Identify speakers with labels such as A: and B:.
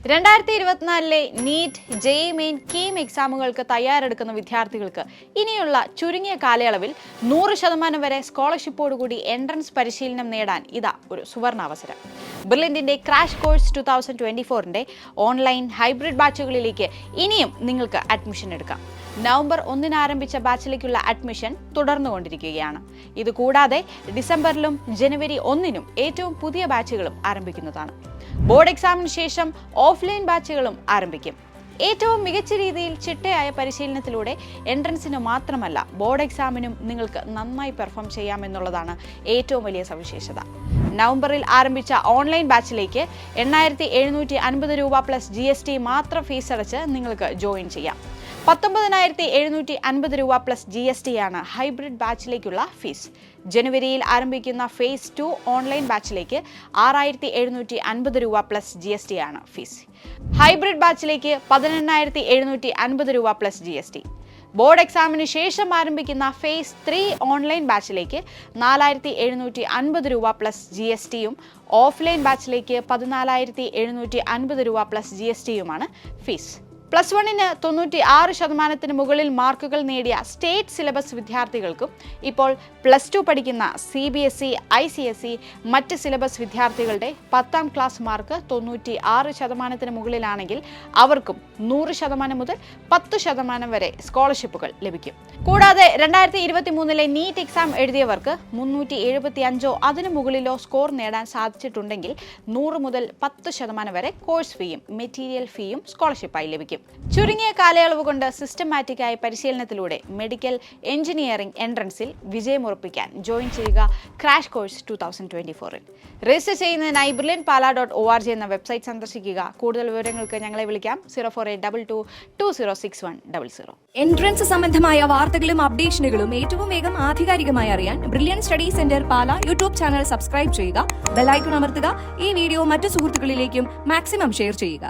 A: 2024 NEET, JEE main, KEAM എക്സാമുകൾക്ക് തയ്യാറെടുക്കുന്ന വിദ്യാർത്ഥികൾക്ക് ഇനിയുള്ള ചുരുങ്ങിയ കാലയളവിൽ 100% വരെ സ്കോളർഷിപ്പോടുകൂടി എൻട്രൻസ് പരിശീലനം നേടാൻ ഇതാ ഒരു സുവർണാവസരം. ബ്രില്യന്റിന്റെ ക്രാഷ് കോഴ്സ് 2024ന്റെ ഓൺലൈൻ ഹൈബ്രിഡ് ബാച്ചുകളിലേക്ക് ഇനിയും നിങ്ങൾക്ക് അഡ്മിഷൻ എടുക്കാം. നവംബർ 1 ആരംഭിച്ച ബാച്ചിലേക്കുള്ള അഡ്മിഷൻ തുടർന്നുകൊണ്ടിരിക്കുകയാണ്. ഇതുകൂടാതെ ഡിസംബറിലും ജനുവരി 1 ഏറ്റവും പുതിയ ബാച്ചുകളും ആരംഭിക്കുന്നതാണ്. ബോർഡ് എക്സാമിന് ശേഷം ഓഫ്ലൈൻ ബാച്ചുകളും ആരംഭിക്കും. ഏറ്റവും മികച്ച രീതിയിൽ ചിട്ടയായ പരിശീലനത്തിലൂടെ എൻട്രൻസിന് മാത്രമല്ല ബോർഡ് എക്സാമിനും നിങ്ങൾക്ക് നന്നായി പെർഫോം ചെയ്യാമെന്നുള്ളതാണ് ഏറ്റവും വലിയ സവിശേഷത. നവംബറിൽ ആരംഭിച്ച ഓൺലൈൻ ബാച്ചിലേക്ക് 8,750 രൂപ പ്ലസ് GST മാത്രം ഫീസ് അടച്ച് നിങ്ങൾക്ക് ജോയിൻ ചെയ്യാം. 19,750 രൂപ പ്ലസ് GST ആണ് ഹൈബ്രിഡ് ബാച്ചിലേക്കുള്ള ഫീസ്. ജനുവരിയിൽ ആരംഭിക്കുന്ന ഫേസ് 2 ഓൺലൈൻ ബാച്ചിലേക്ക് 6,750 രൂപ പ്ലസ് GST ആണ് ഫീസ്. ഹൈബ്രിഡ് ബാച്ചിലേക്ക് 18,750 രൂപ പ്ലസ് GST. ബോർഡ് എക്സാമിന് ശേഷം ആരംഭിക്കുന്ന ഫേസ് 3 ഓൺലൈൻ ബാച്ചിലേക്ക് 4,750 രൂപ പ്ലസ് GSTയും ഓഫ്ലൈൻ ബാച്ചിലേക്ക് 14,750 രൂപ പ്ലസ് GSTയുമാണ് ഫീസ്. +1ന് 96% മുകളിൽ മാർക്കുകൾ നേടിയ സ്റ്റേറ്റ് സിലബസ് വിദ്യാർത്ഥികൾക്കും ഇപ്പോൾ +2 പഠിക്കുന്ന CBSE, ICSE, മറ്റ് സിലബസ് വിദ്യാർത്ഥികളുടെ 10ാം ക്ലാസ് മാർക്ക് 96% മുകളിലാണെങ്കിൽ അവർക്കും 100% മുതൽ 10% വരെ സ്കോളർഷിപ്പുകൾ ലഭിക്കും. കൂടാതെ 2023 നീറ്റ് എക്സാം എഴുതിയവർക്ക് 375 അതിനു മുകളിലോ സ്കോർ നേടാൻ സാധിച്ചിട്ടുണ്ടെങ്കിൽ 100 മുതൽ 10% വരെ കോഴ്സ് ഫീയും മെറ്റീരിയൽ ഫീയും സ്കോളർഷിപ്പായി ലഭിക്കും. ചുരുങ്ങിയ കാലയളവ് കൊണ്ട് സിസ്റ്റമാറ്റിക്കായ പരിശീലനത്തിലൂടെ മെഡിക്കൽ എഞ്ചിനീയറിംഗ് എൻട്രൻസിൽ വിജയമുറപ്പിക്കാൻ ജോയിൻ ചെയ്യുക ക്രാഷ് കോഴ്സ് 2024ൽ. രജിസ്റ്റർ ചെയ്യുന്നതിനായി brilliantpala.org എന്ന വെബ്സൈറ്റ് സന്ദർശിക്കുക. കൂടുതൽ വിവരങ്ങൾക്ക് ഞങ്ങളെ വിളിക്കാം 0482220600.
B: എൻട്രൻസ് സംബന്ധമായ വാർത്തകളും അപ്ഡേഷനുകളും ഏറ്റവും വേഗം ആധികാരികമായി അറിയാൻ ബ്രില്യന്റ് സ്റ്റഡി സെന്റർ പാല യൂട്യൂബ് ചാനൽ സബ്സ്ക്രൈബ് ചെയ്യുക, ബെൽ ഐക്കൺ അമർത്തുക. ഈ വീഡിയോ മറ്റു സുഹൃത്തുക്കളിലേക്കും മാക്സിമം ഷെയർ ചെയ്യുക.